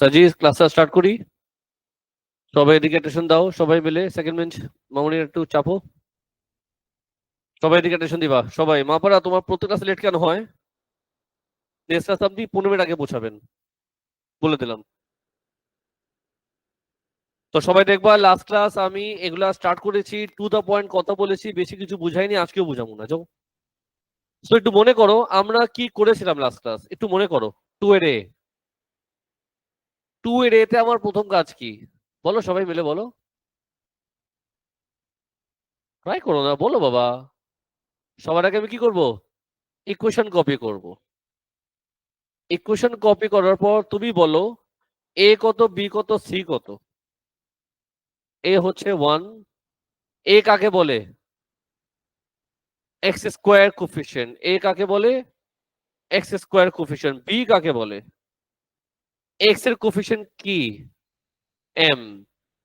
সাজি ক্লাসটা স্টার্ট করি। সবাই এদিকে অ্যাটেনশন দাও, সবাই মিলে সেকেন্ড বেঞ্চ মামুনি একটু চাপো, সবাই এদিকে অ্যাটেনশন দিবা। সবাই মাপারা, তোমার প্রত্যেকটা লেট কেন হয়? নেক্সট ক্লাস আপনি 15 মিনিট আগে পৌঁছাবেন, বলে দিলাম। তো সবাই দেখবা লাস্ট ক্লাস আমি এগুলা স্টার্ট করেছি, টু দা পয়েন্ট কথা বলেছি, বেশি কিছু বুঝাইনি, আজকেও বুঝাবো না। যাও, তো একটু মনে করো আমরা কি করেছিলাম লাস্ট ক্লাস, একটু মনে করো। টু এর এ, টু এর এতে আমার প্রথম কাজ কি বলো, সবাই মিলে বলো। ট্রাই করো না, বলো বাবা। সবার আগে আমি কি করব? ইকুয়েশন কপি করব। ইকুয়েশন কপি করার পর তুমি বলো এ কত, বি কত, সি কত। এ হচ্ছে 1। এ কাকে বলে? X square coefficient. এ কাকে বলে? X square coefficient. বি কাকে বলে? এক্স এর কোফিশিয়েন্ট কি? এম।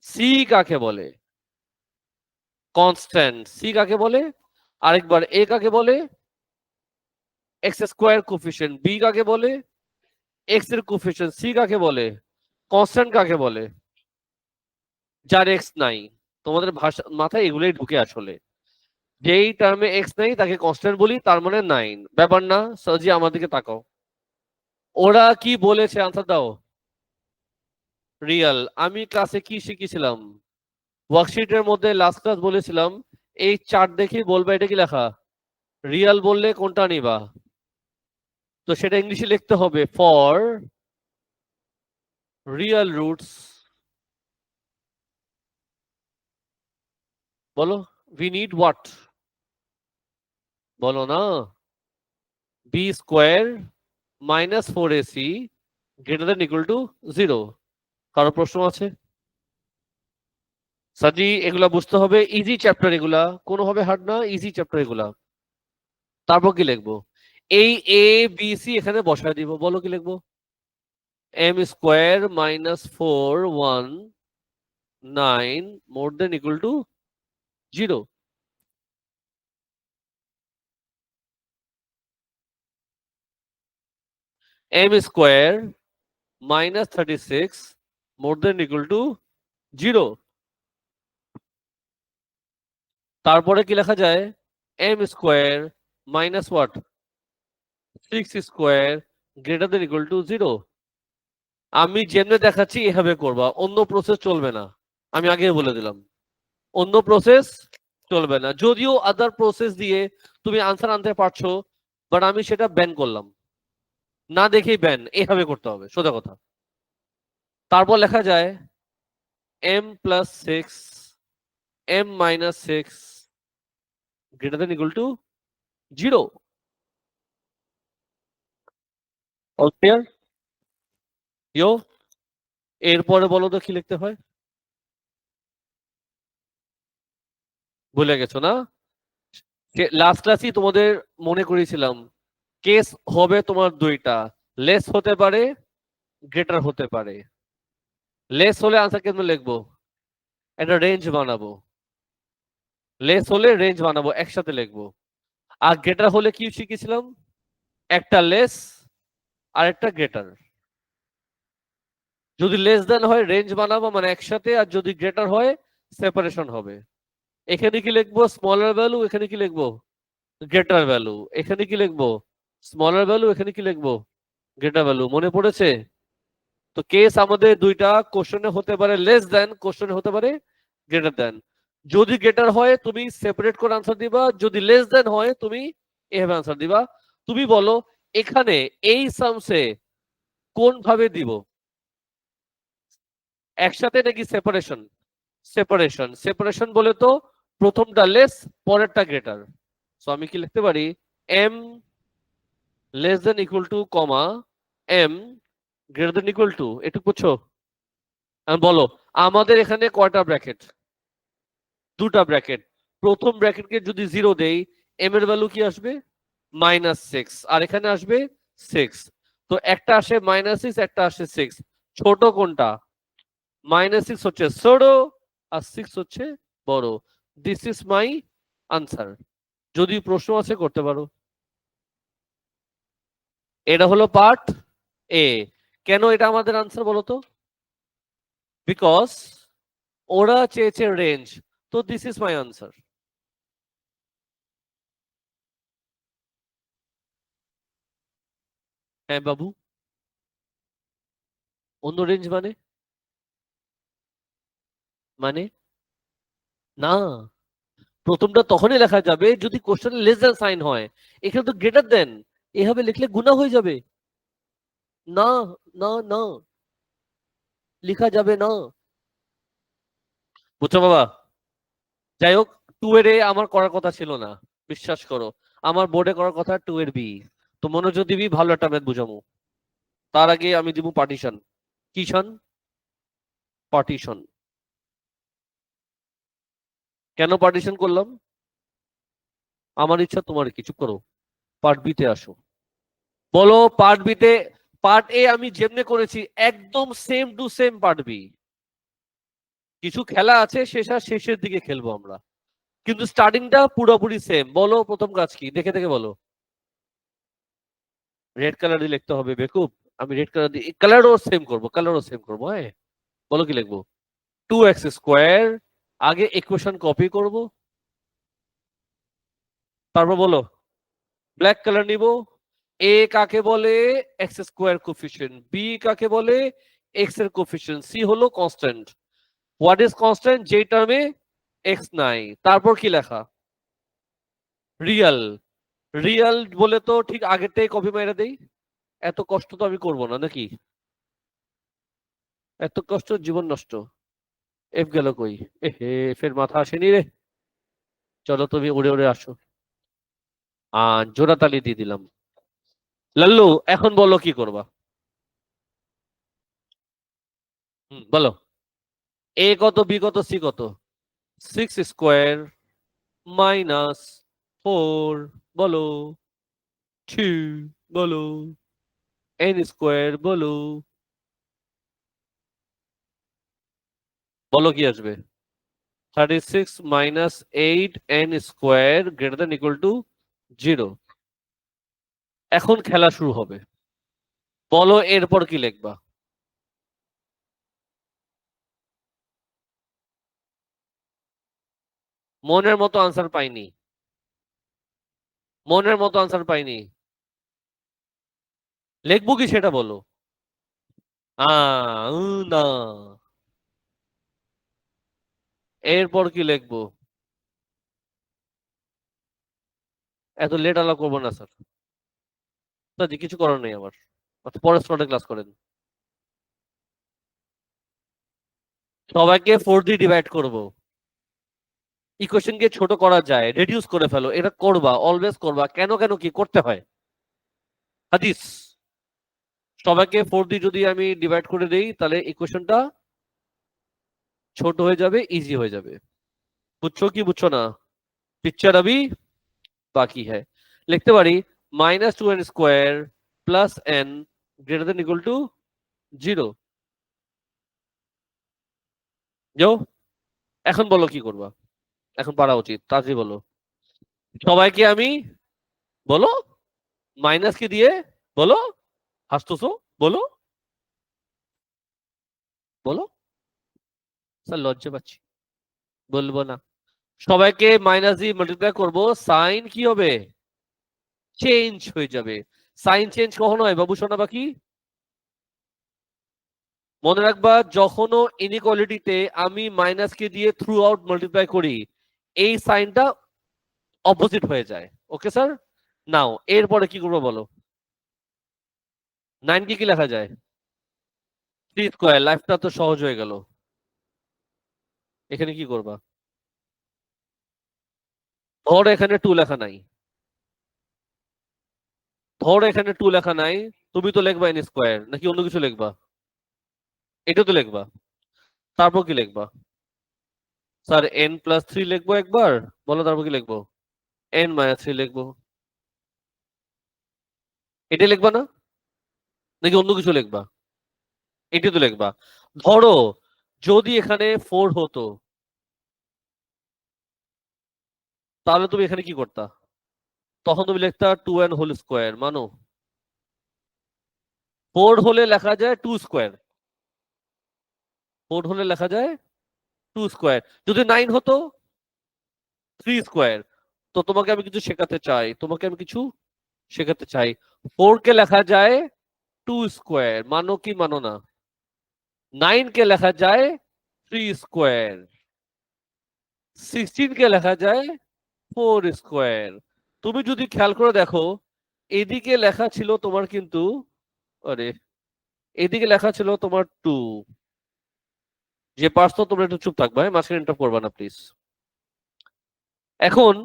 সি কাকে বলে? কনস্ট্যান্ট। সি কাকে বলে? আরেকবার, এ কাকে বলে? X square coefficient. বি কাকে বলে? এক্স এর কোফিশিয়েন্ট। সি কাকে বলে? কনস্ট্যান্ট কাকে বলে? যার এক্স নাই। তোমাদের ভাষা মাথায় এগুলোই ঢুকে আসলে। যেই টার্মে এক্স নাই তাকে কনস্ট্যান্ট বলি, তার মানে 9। ব্যাপার না? সাজি আমার দিকে তাকাও, ওরা কি বলেছে আনসার দাও। রিয়াল। আমি ক্লাসে কি শিখেছিলাম? ওয়ার্কশিটের মধ্যে লাস্ট ক্লাস বলেছিলাম এই চার্ট দেখে বলবে এটা কি লেখা। রিয়াল বললে কোনটা নিবা? তো সেটা ইংলিশে লিখতে হবে ফর রিয়াল রুটস। বলো, we need what? বলো না। B square minus 4ac greater than equal to 0। কারো প্রশ্ন আছে? সাজি এগুলা বুঝতে হবে, ইজি চ্যাপ্টার এগুলা, কোনোভাবে হার্ড না, ইজি চ্যাপ্টার এগুলা। তারপর কি লিখবো? এই এ বি সি এখানে বসায় দিব। বলো কি লিখবো? M square minus 419 more than equal to 0। M square minus 36 more than equal to 0। তারপরে কি লেখা যায়? M square minus what 6 square greater than equal to 0। আমি যেমনে দেখাচ্ছি এভাবে করবা, অন্য প্রসেস চলবে না, আমি আগে বলে দিলাম। অন্য প্রসেস চলবে না, যদিও আদার প্রসেস দিয়ে তুমি আনসার আনতে পারছো, বাট আমি সেটা ব্যান করলাম। না দেখেই ব্যান, এভাবে করতে হবে, সোজা কথা। তারপর লেখা যায় M plus 6 M minus 6 greater than equal to 0। All clear? ইয়ো, এরপরে বলো তো কি লিখতে হয়? ভুলে গেছো না? লাস্ট ক্লাসই তোমাদের মনে করেছিলাম কেস হবে তোমার দুইটা, লেস হতে পারে, গ্রেটার হতে পারে। লেস হলে আনসার কেমন লিখবো? একটা রেঞ্জ বানাবো। লেস হলে রেঞ্জ বানাবো, একসাথে লিখবো। আর গ্রেটার হলে কি শিখেছিলাম? একটা লেস আর একটা গ্রেটার। যদি লেস দেন হয় রেঞ্জ বানাবো মানে একসাথে, আর যদি গ্রেটার হয় সেপারেশন হবে। এখানে কি লিখবো? Smaller value. এখানে কি লিখবো? Greater value. এখানে কি লিখবো? Smaller value. এখানে কি লিখবো? Greater value. মনে পড়েছে? তো কেস আমাদের দুইটা, কোশ্চেনে হতে পারে লেস দেন, কোশ্চেনে হতে পারে গ্রেটার দেন। যদি গ্রেটার হয় তুমি সেপারেট করে আনসার দিবা, যদি লেস দেন হয় তুমি এভাবে আনসার দিবা। তুমি বলো এখানে এই সামসে কোন ভাবে দিব, একসাথে নাকি সেপারেশন? সেপারেশন। সেপারেশন বলে তো প্রথমটা লেস, পরেরটা গ্রেটার। সো আমি কি লিখতে পারি? M less than equal to comma m greater than equal to. এটুকু বুঝছো? বলো আমাদের এখানে কয়টা ব্র্যাকেট? দুটা ব্র্যাকেট। প্রথম ব্র্যাকেটকে যদি 0 দেই এম এর ভ্যালু কি আসবে? -6। আর এখানে আসবে 6। তো একটা আসে -6, একটা আসে 6। ছোট কোনটা? -6 হচ্ছে ছোট আর 6 হচ্ছে বড়। This is my answer. যদি প্রশ্ন আছে করতে পারো। এটা হলো পার্ট এ। কেন এটা আমাদের আনসার বলো তো? বিকজ ওরা চেয়েছে রেঞ্জ, তো দিস ইজ মাই আনসার। হ্যাঁ বাবু, অন্য রেঞ্জ মানে? মানে না, প্রথমটা তখনই লেখা যাবে যদি কোশ্চেনে লেস দ্যান সাইন হয়। এখানে তো গ্রেটার দেন, এভাবে লিখলে গুণা হয়ে যাবে। না না না, লেখা যাবে না। বুঝছো বাবা? যাই হোক, 2 এর এ আমার করার কথা ছিল না, বিশ্বাস করো। আমার বোর্ডে করার কথা 2 এর বি। তো মনোযোগ দিবি, ভালো একটা ম্যাথ বুঝামু। তার আগে আমি দিব পার্টিশন। কিষান, পার্টিশন। কেন পার্টিশন করলাম? আমার ইচ্ছা, তোমার কি? চুপ করো। পার্ট বি তে আসো। বলো পার্ট বি তে। পার্ট এ আমি যেমনে করেছি একদম same to same part B. কিছু খেলা আছে সেটা শেষের দিকে খেলবো আমরা, কিন্তু স্টার্টিংটা পুরোপুরি সেম। বলো প্রথম কাজ কি, দেখে দেখে বলো। রেড কালার দিয়ে লিখতে হবে বেকুব। আমি রেড কালার দিয়ে কালারও সেম করবো, কালারও সেম করবো। হ্যাঁ, বলো কি লিখবো? 2x² আগে ইকুয়েশন কপি করব, তারপর বলো ব্ল্যাক কালার নিব। এ কাকে বলে? x² coefficient. বি কাকে বলে? এক্স এর কোফিশিয়েন্ট। সি হলো কনস্ট্যান্ট। What is constant? যে টার্মে এক্স নাই। তারপর কি লেখা? রিয়াল। রিয়াল বলে তো ঠিক আগেরটাই কপি মেরে দেই। এত কষ্ট তো আমি করব না নাকি? এত কষ্ট জীবন নষ্ট। এফ গেল কই? এ ফের মাথা আসেনি রে। চলো তুমি উড়ে উড়ে আসো। জোড়া তালি দিয়ে দিলাম। লাল্লু, এখন বলো কি করবা? বলো। এ কত, বি কত, সি কত? 6² মাইনাস 4, বলো। 2, বলো। n², বলো। বলো কি আসবে? 36 minus 8 n² greater than equal to 0। এখন খেলা শুরু হবে। বলো এরপর কি লিখবা? মনের মতো আনসার পাইনি। মনের মতো আনসার পাইনি। লিখবো কি সেটা বলো। না। এরপর কি লিখবো? এত লেট আলা করবো না স্যার। স্যার কিছু করার নেই আমার। আচ্ছা, পরের স্লটে ক্লাস করেন। সবাইকে 4 দিয়ে ডিভাইড করবো। ইকুয়েশনকে ছোট করা যায়, রেডিউস করে ফেলো। এটা করবা, অলওয়েজ করবা। কেন কেন কি করতে হয়? হাদিস। সবাইকে 4 দিয়ে যদি আমি ডিভাইড করে দেই তাহলে ইকুয়েশনটা ছোট হয়ে যাবে, ইজি হয়ে যাবে। বুঝছো কি বুঝছো না? পিকচার আবি বাকি হ্যাঁ। লিখতে পারি -2n² plus n greater than equal to 0। যাও, এখন বলো কি করবা। এখন পারা উচিত, তাড়াতাড়ি বলো। সবাইকে আমি, বলো, মাইনাস কি দিয়ে? বলো, হাসতেছো, বলো, বলো। স্যার লজ্জা পাচ্ছি, বলবো না। সবাইকে মাইনাস দিয়ে মাল্টিপ্লাই করবো, সাইন কি হবে? চেঞ্জ হয়ে যাবে। সাইন চেঞ্জ কখন হয় বাবু সোনা বাকি? মনে রাখবা, যখনও ইনইকুয়ালিটিতে আমি মাইনাস কে দিয়ে থ্রু আউট মাল্টিপ্লাই করি, এই সাইনটা অপোজিট হয়ে যায়। Okay sir? নাও এরপরে কি করবো বলো। 9 কি কি লেখা যায়? 3²। লাইফটা তো সহজ হয়ে গেল। এখানে কি করবা? ধর এখানে 2 লেখা নাই। ধর এখানে 2 লেখা নাই। তুমি তো লিখবা n² নাকি অন্য কিছু লিখবা? এটা তো লিখবা। তারপর কি লিখবা? স্যার n+3 লিখবো একবার। বলো তারপর কি লিখবো? n-3 লিখবো। এটা লিখবা না নাকি অন্য কিছু লিখবা? এটা তো লিখবা। ধরো যদি এখানে 4 হতো, তাহলে তুমি এখানে কি করতা? তখন তুমি লিখতা 2n² মানো। 4 হলে লেখা যায় 2 স্কোয়ার, 4 হলে লেখা যায় 2 স্কোয়ার। যদি 9 হতো 3 স্কোয়ার। তো তোমাকে আমি কিছু শেখাতে চাই, তোমাকে আমি কিছু শেখাতে চাই। 4 কে লেখা যায় 2 স্কোয়ার, মানো কি মানো না? 9 কে লেখা যায় 3 স্কোয়ার, 16 কে লেখা যায় 4 স্কোয়ার। তুমি যদি খেয়াল করে দেখো, এদিকে লেখা ছিল তোমার কিন্তু, আরে এদিকে লেখা ছিল তোমার 2। যে পারছো তোমরা একটু চুপ থাকবা, মাঝখানে ইন্টারাপ্ট করবা না প্লিজ। এখন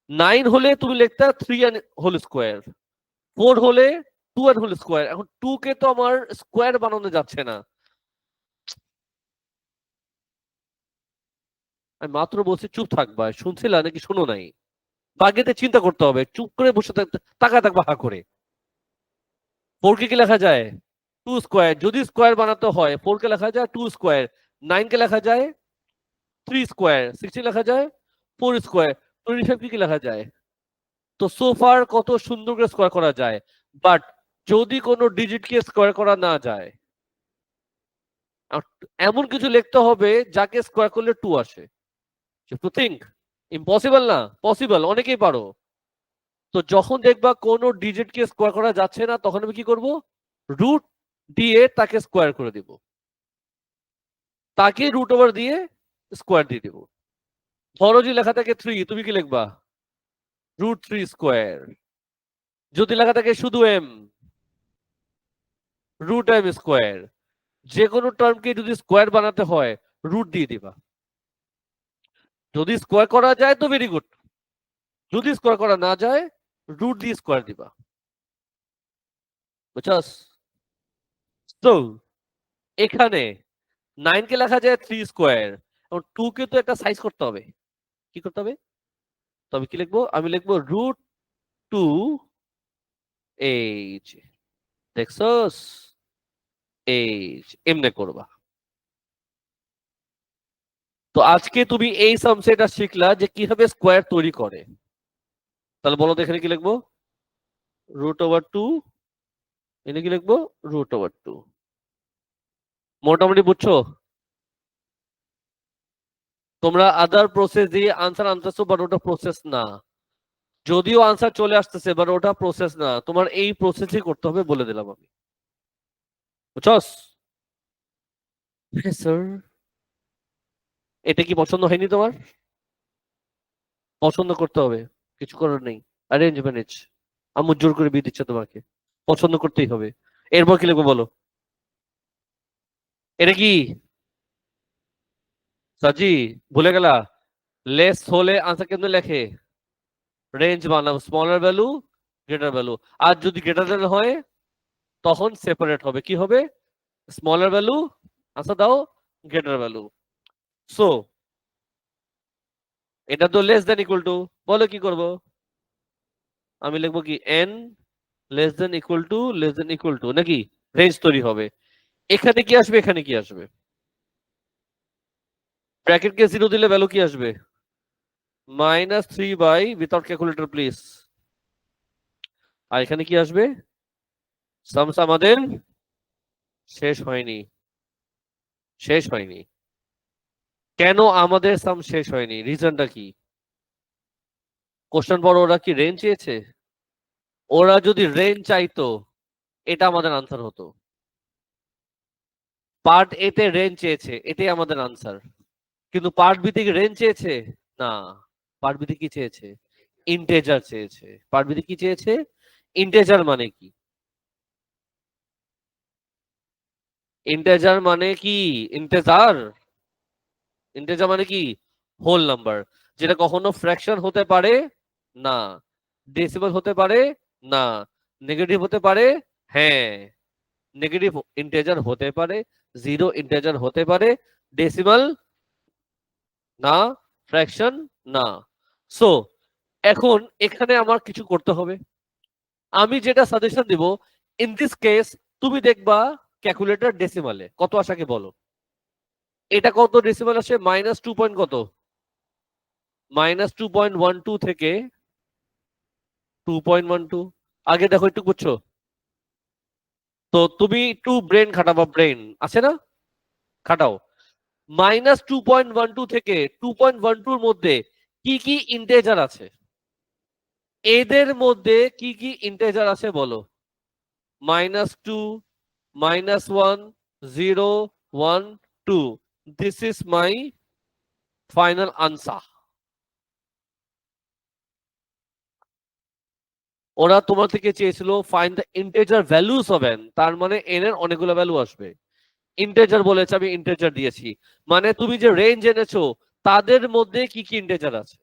9 হলে তুমি লিখতা 3 এন্ড হোল স্কোয়ার, 4 হলে 2 এন্ড হোল স্কোয়ার। এখন 2 কে তো আমার স্কোয়ার বানানো যাচ্ছে না। আমি মাত্র বলছি চুপ থাকবা, শুনছিলা নাকি শোনো নাই? বাকিতে চিন্তা করতে হবে, চুপ করে বসে থাকতে, তাকা থাকবা হা করে। 4 কে কি লেখা যায় 2 স্কোয়ার, যদি স্কোয়ার বানাতে হয় 4 কে লেখা যায় 2 স্কোয়ার, 9 কে লেখা যায় 3 স্কোয়ার, 16 লেখা যায় 4 স্কোয়ার, 25 কি লেখা যায়। তো সোফার কত সুন্দর করে স্কোয়ার করা যায়। বাট যদি কোনো ডিজিটকে স্কোয়ার করা না যায়, এমন কিছু লিখতে হবে যাকে স্কোয়ার করলে 2 আসে। টু থিঙ্ক ইম্পসিবল না, পসিবল, অনেকেই পারো। তো যখন দেখবা কোনো ডিজিটকে স্কোয়ার করা যাচ্ছে না, তখন আমি কি করব? রুট দিয়ে তাকে স্কোয়ার করে দিব, তাকে রুট ওভার দিয়ে স্কোয়ার দিয়ে দিব। ধরো যে লেখা থাকে 3, তুমি কি লিখবা? Root 3 square. যদি লেখা থাকে শুধু এম, রুট এম স্কোয়ার। যে কোনো টার্মকে যদি স্কোয়ার বানাতে হয় রুট দিয়ে দিবা। যদি স্কোয়ার করা যায় তো ভেরি গুড, যদি স্কোয়ার করা না যায় রুট দিয়ে স্কোয়ার দিবা। বুঝছস? তো এখানে 9 কে লেখা যায় 3 স্কোয়ার, এবং 2 কে তো একটা সাইজ করতে হবে। কি করতে হবে? তবে কি লিখবো? আমি লিখবো রুট 2 এইচ। দেখছস? এইচ এমনে করবা। তো আজকে তুমি এই সামসেটটা শিখলা যে কিভাবে স্কোয়ার তৈরি করে। তাহলে বলো তো এখানে কি লিখবো? রুট ওভার 2, এখানে কি লিখবো? Root over 2। মোটামুটি বুঝছো? তোমরা আদার প্রসেস দিয়ে আনসার আনতেছো, বাট ওটা প্রসেস না। যদিও আনসার চলে আসতেছে, বাট ওটা প্রসেস না। তোমার এই প্রসেসই করতে হবে, বলে দিলাম আমি। বুঝছস? হ্যাঁ স্যার। এটা কি পছন্দ হয়নি তোমার? পছন্দ করতে হবে, কিছু করার নেই। Arrange manage. আম্মু জোর করে বিয়ে দিচ্ছে তোমাকে, পছন্দ করতেই হবে। এরপর কি লিখবো বলো? এটা কি সাজি, ভুলে গেলা? লেস হলে আনসার কেমনে লেখে? রেঞ্জ বানাও, স্মলার ভ্যালু গ্রেটার ভ্যালু। আর যদি গ্রেটার দেন হয় তখন সেপারেট হবে। কি হবে? স্মলার ভ্যালু, আনসার দাও, গ্রেটার ভ্যালু। সো এটা তো লেস দেন ইকুয়াল টু, বলো কি করব? আমি লিখবো কি N less than equal two, less than equal two, নাকি রেঞ্জ তৈরি হবে। এখানে কি আসবে, এখানে কি আসবে? ব্র্যাকেট কে 0 দিলে ভ্যালু কি আসবে? -3 বাই, উইথাউট ক্যালকুলেটর প্লিজ। আর এখানে কি আসবে? সামস আমাদের শেষ হয়নি, শেষ হয়নি। কেন আমাদের সাম শেষ হয়নি? রিজনটা কি? কোশ্চেন পর ওরা কি রেঞ্জ চেয়েছে? ওরা যদি রেঞ্জ চাইতো এটা আমাদের আনসার হতো। পার্ট এ তে রেঞ্জ চেয়েছে, এটাই আমাদের আনসার। কিন্তু পার্ট বি তে রেঞ্জ চেয়েছে না। পার্ট বি তে কি চেয়েছে? ইন্টেজার চেয়েছে। পার্ট বি তে কি চেয়েছে? ইন্টেজার মানে কি? ইন্টেজার মানে কি? ইন্টেজার, ইন্টেজার মানে কি? হোল নাম্বার, যেটা কখনো ফ্র্যাকশন হতে পারে না, ডেসিমাল হতে পারে না, নেগেটিভ হতে পারে, হ্যাঁ নেগেটিভ ইন্টেজার হতে পারে, জিরো ইন্টেজার হতে পারে, ডেসিমাল না, ফ্র্যাকশন না। সো এখন এখানে আমার কিছু করতে হবে। আমি যেটা সাজেশন দিব, ইন দিস কেস তুমি দেখবা ক্যালকুলেটর ডেসিমালে কত আসাকে বলো। এটা কত ডেসিমাল আসে? -2 পয়েন্ট কত? -2.12 থেকে 2.12। আগে দেখো একটু বুঝছো? তো তুমি একটু ব্রেন খাটাবা, ব্রেন আছে না, খাটাও। -2.12 থেকে 2.12 মধ্যে কি কি ইন্টেজার আছে? এদের মধ্যে কি কি ইন্টেজার আছে বলো? -2, -1, 0, 1, 2. This is my final answer. ওরা তোমার থেকে চেয়েছিল find the integer values of n, তার মানে n এর অনেকগুলো ভ্যালু আসবে। ইন্টেজার বলেছে, আমি ইন্টেজার দিয়েছি, মানে তুমি যে রেঞ্জ এনেছো তাদের মধ্যে কি কি ইন্টেজার আছে।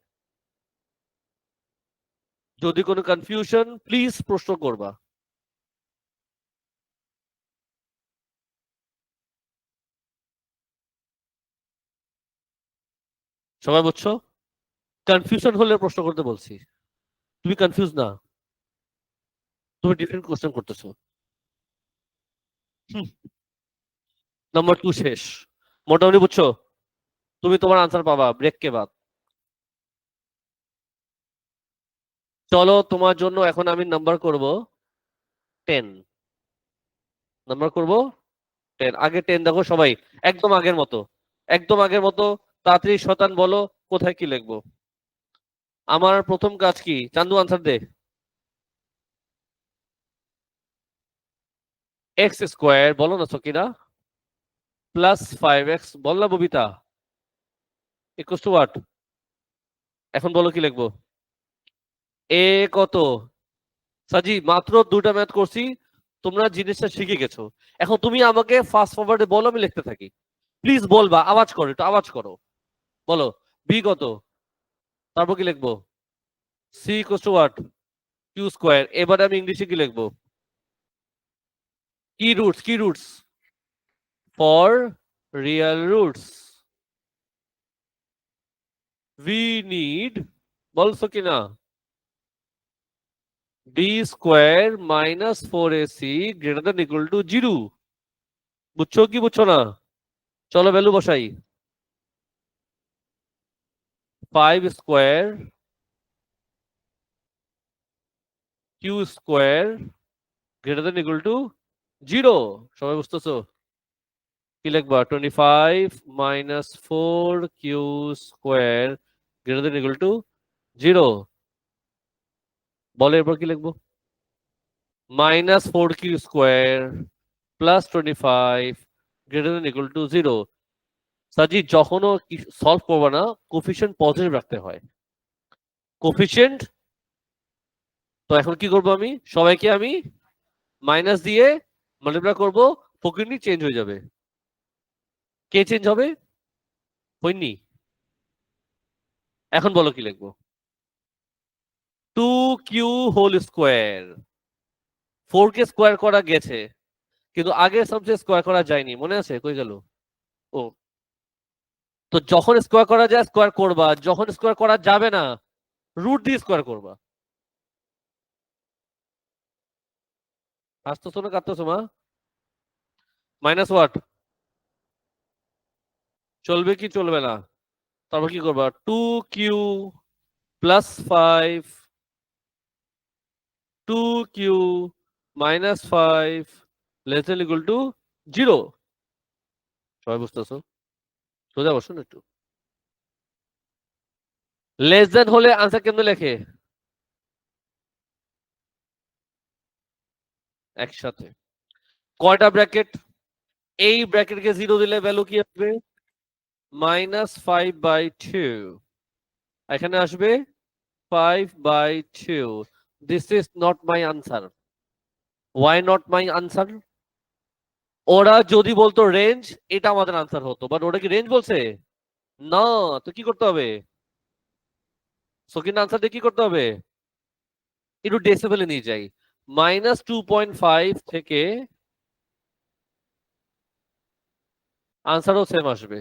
যদি কোনো কনফিউশন প্লিজ প্রশ্ন করবা। সবাই বুঝছো? কনফিউশন হলে প্রশ্ন করতে বলছি, তুমি কনফিউজ না, তুমি ডিফারেন্ট কোশ্চেন করতেছো। নাম্বার 2 শেষ, মোটামুটি বুঝছো, তুমি তোমার আনসার পাবা ব্রেক কে বাদ। চলো তোমার জন্য এখন আমি নাম্বার করব 10, নাম্বার করব 10। আগে 10 দেখো সবাই, একদম আগের মতো, একদম আগের মতো। তাড়াতাড়ি শতান বলো কোথায় কি লিখবো। আমার প্রথম কাজ কি, চান্দু আনসার দে। এক্স স্কোয়ার বলো না সকিনা, +5x বল না ববিতা, ইকুয়াল টু হোয়াট? এখন বলো কি লিখবো। এ কত? সাজি মাত্র দুটা ম্যাথ করছি, তোমরা জিনিসটা শিখে গেছো। এখন তুমি আমাকে ফাস্ট ফরওয়ার্ডে বলো, আমি লিখতে থাকি। প্লিজ বলবা, আওয়াজ করো, একটু আওয়াজ করো, বলো বি কত, তারপর কি লিখবো? C equal to what? Q square. এবারে আমি ইংলিশে কি লিখবো? কি রুটস, কি roots? For real roots we need, বলছো কিনা, b square -4ac greater than equal to 0। বুঝছো কি বুঝছো না? চলো ভ্যালু বসাই। 5 square q square greater than equal to 0। সবাই বুঝতেছো? কি লিখবা? 25 -4 q square greater than equal to 0। বলো এরপর কি লিখবো? -4 q square +25 greater than equal to 0। সাজি যখনও সলভ করবে না কোফিশিয়েন্ট পজিটিভ রাখতে হয়, কোফিশিয়েন্ট। তো এখন কি করব, আমি সবাইকে আমি মাইনাস দিয়ে মাল্টিপ্লাই করব, ফকিরনি চেঞ্জ হয়ে যাবে। কে চেঞ্জ হবে? হয়নি। এখন বলো কি লিখবো। 2q হোল স্কোয়ার, 4 কে স্কোয়ার করা গেছে কিন্তু আগের সামসে স্কোয়ার করা যায়নি, মনে আছে কই গেল? ও, তো যখন স্কোয়ার করা যায় স্কোয়ার করবা, যখন স্কোয়ার করা যাবে না রুট দিয়ে স্কোয়ার করবা। হাসতেছো না কাঁদতেছো মা? Minus what? চলবে কি চলবে না? তারপর কি করবা? 2q +5, 2q -5 less than equal to 0। সবাই বুঝতেছো? সোজা বসো না একটু। লেস দেন হলে আনসার কেমনে লেখে? একসাথে। কয়টা ব্র্যাকেট? এই ব্র্যাকেটকে 0 দিলে ভ্যালু কি আসবে? -5/2। এখানে আসবে 5/2। This is not my answer. Why not my answer? ওরা যদি বলতো রেঞ্জ, এটা আমাদের আনসার হতো, বাট ওরা কি রেঞ্জ বলছে? না। তো কি করতে হবে? সকিন আনসার দিয়ে কি করতে হবে? একটু ডেসিবেলে নিয়ে যাই। -2.5 থেকে আনসারও সেম আসবে।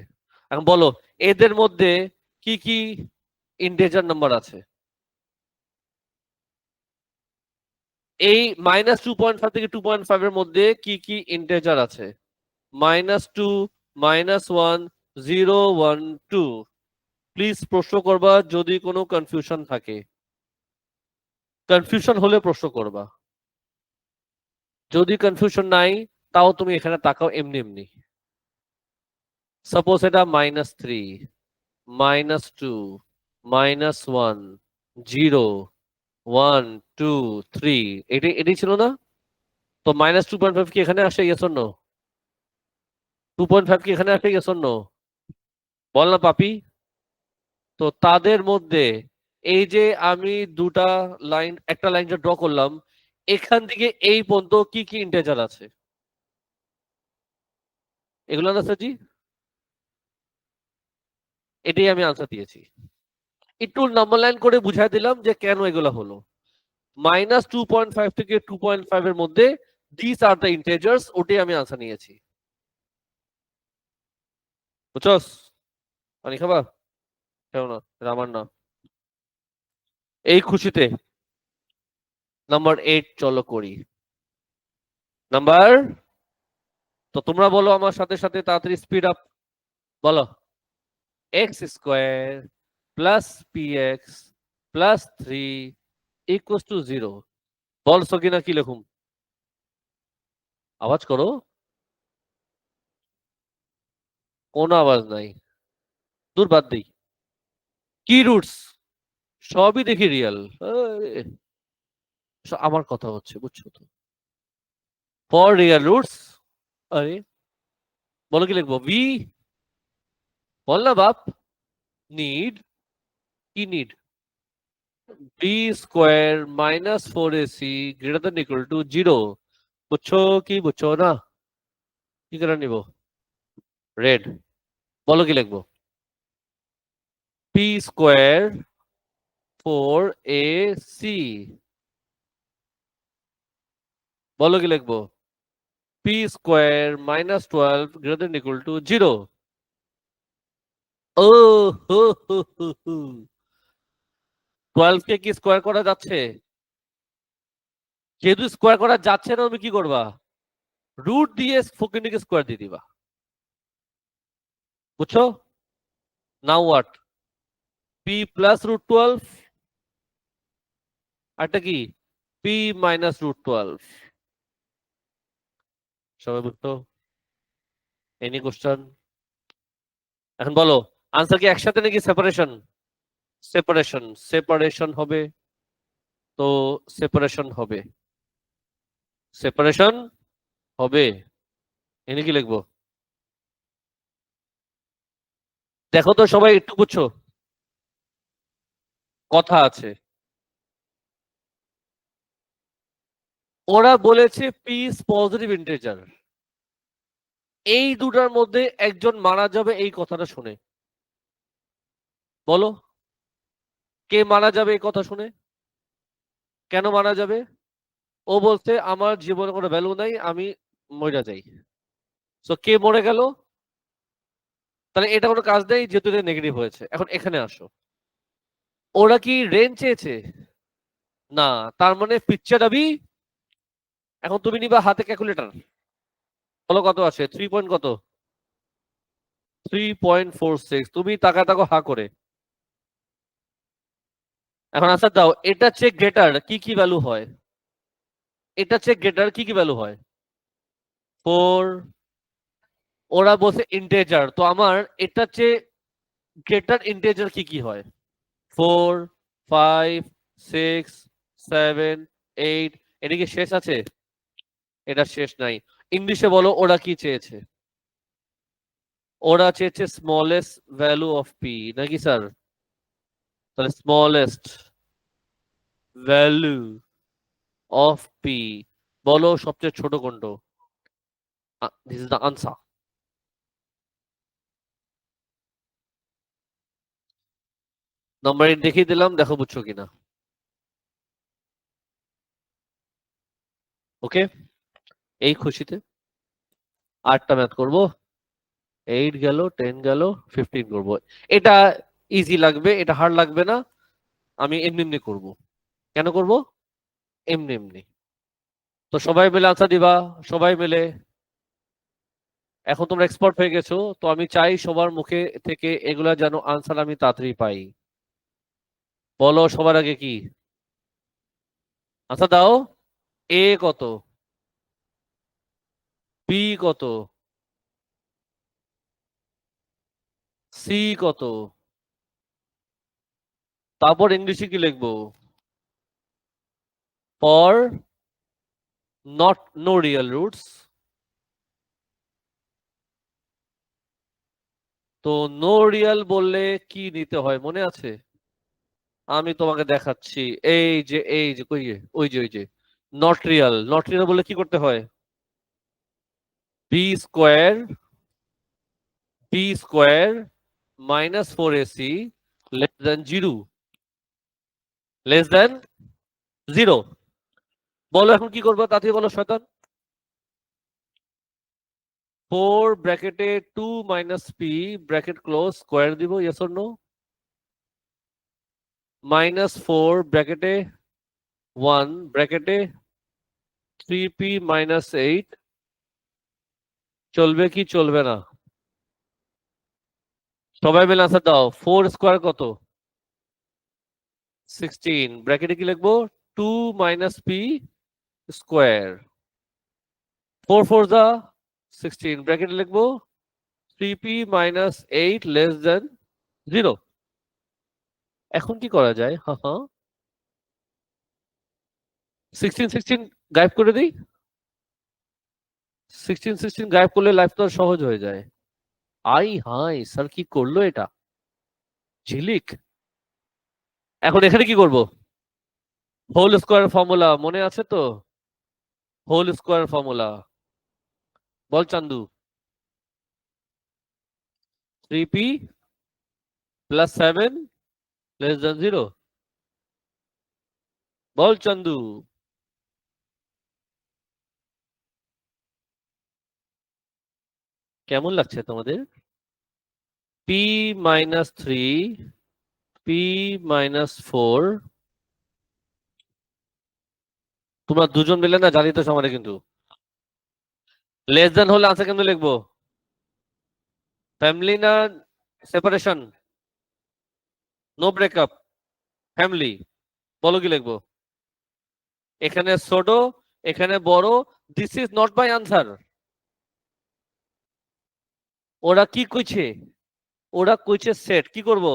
এখন বলো এদের মধ্যে কি কি ইন্টিজার নাম্বার আছে? এই -2.5 থেকে 2.5 এর মধ্যে কি কি ইন্টিজার আছে? -2, -1, 0, 1, 2। প্লিজ প্রশ্ন করবা যদি কোনো কনফিউশন থাকে, কনফিউশন হলে প্রশ্ন করবা। যদি কনফিউশন নাই তাও তুমি এখানে তাকাও এমনি এমনি। সাপোজ এটা -3, -2, -1, 0, 1, 2, 3, এটাই ছিল না? তো -2.5 কি এখানে আসে? Yes or no? 2.5 কি এখানে আসে? Yes or no? বল না পাপি। তো তাদের মধ্যে এই যে আমি দুটা লাইন, একটা লাইন যে ড্র করলাম, এখান থেকে এই পর্যন্ত কি কি ইন্টিজার আছে? এগুলো না স্যারজি? এটাই আমি আনসার দিয়েছি। একটু নাম্বার লাইন করে বুঝাই দিলাম যে কেন এগুলো হলো। -2.5 থেকে 2.5 এর মধ্যে দিস আর দ্য ইন্টিজার্স, ওটাই আমি আনসার নিয়েছি। বুঝছস? পানি খাবা? খেও না, এটা আমার না। এই খুশিতে নাম্বার 8 চলো করি। নাম্বার, তো তোমরা বলো আমার সাথে সাথে তাড়াতাড়ি স্পিড আপ। বলো। x² plus px plus 3 equals to 0। বলছো কিনা কি লিখুম? আওয়াজ করো। কোনো আওয়াজ নাই। দূর বাদ দিই। কি রুটস? সবই দেখি রিয়েল। আমার কথা হচ্ছে, বুঝছো তো? For real roots. আরে বলো কি লিখবো? ভি। বল না বাপ। নিড। কি need? b² - 4ac greater than equal to 0। বুঝছো কি বুঝছো না? কি করে নিব? রেড। বলো কি লিখবো? p²4ac। বলো কি লিখবো? p² - 12 greater than equal to 0। ও হো হো হো হো। 12 কে কি স্কোয়ার করা যাচ্ছে? যেহেতু স্কোয়ার করা যাচ্ছে না, তুমি কি করবা? রুট দিয়ে ফকিনিকে স্কোয়ার দিয়ে দিবা। বুঝছো? Now what? p প্লাস √12, আরটা কি? p minus √12। সবাই বুঝতো? Any question? এখন বলো, আনসার কি একসাথে নাকি সেপারেশন? সেপারেশন। সেপারেশন হবে। তো সেপারেশন হবে। সেপারেশন হবে। এনে কি লিখবো? দেখো তো সবাই একটু বুঝছো? কথা আছে। ওরা বলেছে পিস পজিটিভ ইন্টিজার। এই দুটার মধ্যে একজন মারা যাবে এই কথাটা শুনে। বলো, কে মারা যাবে এই কথা শুনে? কেন মারা যাবে? ও বলছে আমার জীবনে কোনো ভ্যালু নাই, আমি মরে যাই। তো কে মরে গেল? তাহলে এটা কোনো কাজ নেই যেহেতু এটা নেগেটিভ হয়েছে। এখন এখানে আসো। ওরা কি রেন চেয়েছে? না। তার মানে পিকচার দাবি। এখন তুমি নিবা হাতে ক্যালকুলেটর। বলো কত আছে? 3 পয়েন্ট কত? 3.46। তুমি তাকায় তাকো হা করে। এখন আনসার দাও। এটা চেক গ্রেটার কি কি ভ্যালু হয়? এটা চেক গ্রেটার কি কি ভ্যালু হয়? 4। ওরা বলছে ইন্টিজার, তো আমার এটা চেয়ে গ্রেটার ইন্টিজার কি কি হয়? 4, 5, 6, 7, 8। এটা কি শেষ আছে? এটা শেষ নাই। ইংলিশে বলো ওরা কি চেয়েছে? ওরা চেয়েছে স্মলেস্ট ভ্যালু অফ পি, নাকি স্যার? তাহলে স্মলেস্ট ভ্যালু অফ পি। বলো সবচেয়ে ছোট কোনটা? This is the answer. Number 8 দেখিয়ে দিলাম, দেখো বুঝছো কিনা। ওকে। এই খুশিতে 8টা ম্যাথ করবো। 8 গেল, 10 গেল, 15 করবো। এটা ইজি লাগবে, এটা হার্ড লাগবে না। আমি এমনি এমনি করবো। কেন করব? এমনি এমনি। তো সবাই মিলে আনসার দিবা। সবাই মিলে। এখন তোমরা এক্সপার্ট হয়ে গেছো, তো আমি চাই সবার মুখে থেকে এগুলা যেন আনসার আমি তাড়াতাড়ি পাই। বলো সবার আগে কি? আনসার দাও। এ কত? পি কত, সি কত, তারপর ইংলিশে কি লিখবো? For not know real roots. তো নো রিয়েল বললে কি নিতে হয় মনে আছে? আমি তোমাকে দেখাচ্ছি। এই যে ওই যে নট রিয়েল, নট রিয়েল বললে কি করতে হয়? B square, b square minus 4ac less than 0, less than 0। বলো এখন কি করবো তাড়াতাড়ি বলো শয়তান। 4 ব্র্যাকেটে 2 minus P bracket close square দিব, ইয়েস অর নো? মাইনাস 4 ব্র্যাকেটে 1 ব্র্যাকেটে 3p মাইনাস 8, চলবে কি চলবে না? সবাই মিলে আনসার দাও। 4 স্কোয়ার কত? 16 ব্র্যাকেটে কি লিখবো? 2 মাইনাস পি স্কোয়ার। 4 4 যা 16 ব্র্যাকেটে লিখবো 3p মাইনাস 8 লেস দেন 0। এখন কি করা যায়? হ্যাঁ হ্যাঁ, 16 16 গায়েব করে দিই। 16 16 গায়েব করলে লাইফ তো সহজ হয়ে যায়। আই হাই স্যার কি করলো এটা, ঝিলিক। এখন এখানে কি করব? হোল স্কোয়ার ফর্মুলা মনে আছে তো? হোল স্কোয়ার ফর্মুলা বল চান্দু। 3p প্লাস 7 লেস দেন 0, বল চান্দু। কেমন লাগছে তোমাদের? p মাইনাস 3, p মাইনাস 4, তোমরা দুজন মিলে না জানি তো সমানে, কিন্তু লেস দেন হলে আনসার কেমনে লিখবো? ফ্যামিলি না সেপারেশন? No breakup, family. বলো কি লিখবো? এখানে ছোট, এখানে বড়। This is not my answer. ওরা কি কইছে? ওরা কইছে সেট। কি করব?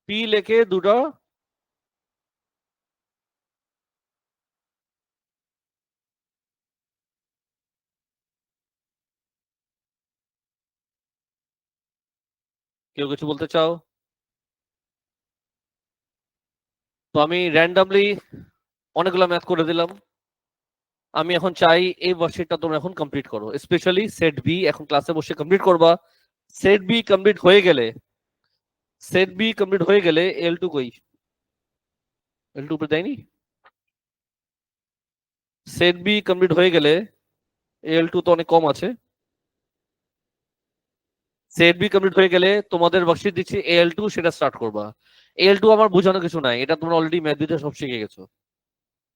পি লেখে দুটো কেউ কিছু বলতে চাও? তো আমি র্যান্ডামলি অনেকগুলো ম্যাথ করে দিলাম। আমি এখন চাই এই ওয়ার্কশিটটা তোমরা এখন কমপ্লিট করো, স্পেশালি সেট বি এখন ক্লাসে বসে কমপ্লিট করবা। সেট বি কমপ্লিট হয়ে গেলে, সেট বি কমপ্লিট হয়ে গেলে এল টু কই? এল টু উপরে দেয়নি? সেট বি কমপ্লিট হয়ে গেলে এল টু তো অনেক কম আছে। সেট বি কমপ্লিট হয়ে গেলে তোমাদের ওয়ার্কশিট দিচ্ছি এল টু, সেটা স্টার্ট করবা। এল টু আমার বোঝানো কিছু নাই, এটা তোমরা অলরেডি ম্যাথ দিতে সব শিখে গেছো,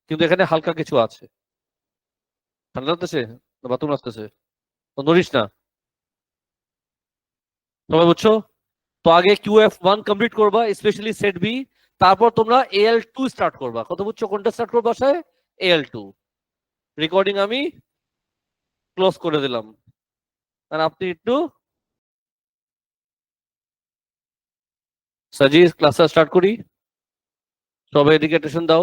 কিন্তু এখানে হালকা কিছু আছে। ঠান্ডা লাগতেছে না বাথরুম আসতেছে? তো নড়িস না। সবাই বুঝছো? তো আগে QF1 কমপ্লিট করবা, স্পেশালি সেট বি। তারপর তোমরা AL2 স্টার্ট করবা। কত বুঝছো কোনটা স্টার্ট করবা? AL2। রেকর্ডিং আমি ক্লোজ করে দিলাম, আর আপনি একটু সাজিয়ে ক্লাসটা স্টার্ট করি। সবাই এদিকে অ্যাটেনশন দাও।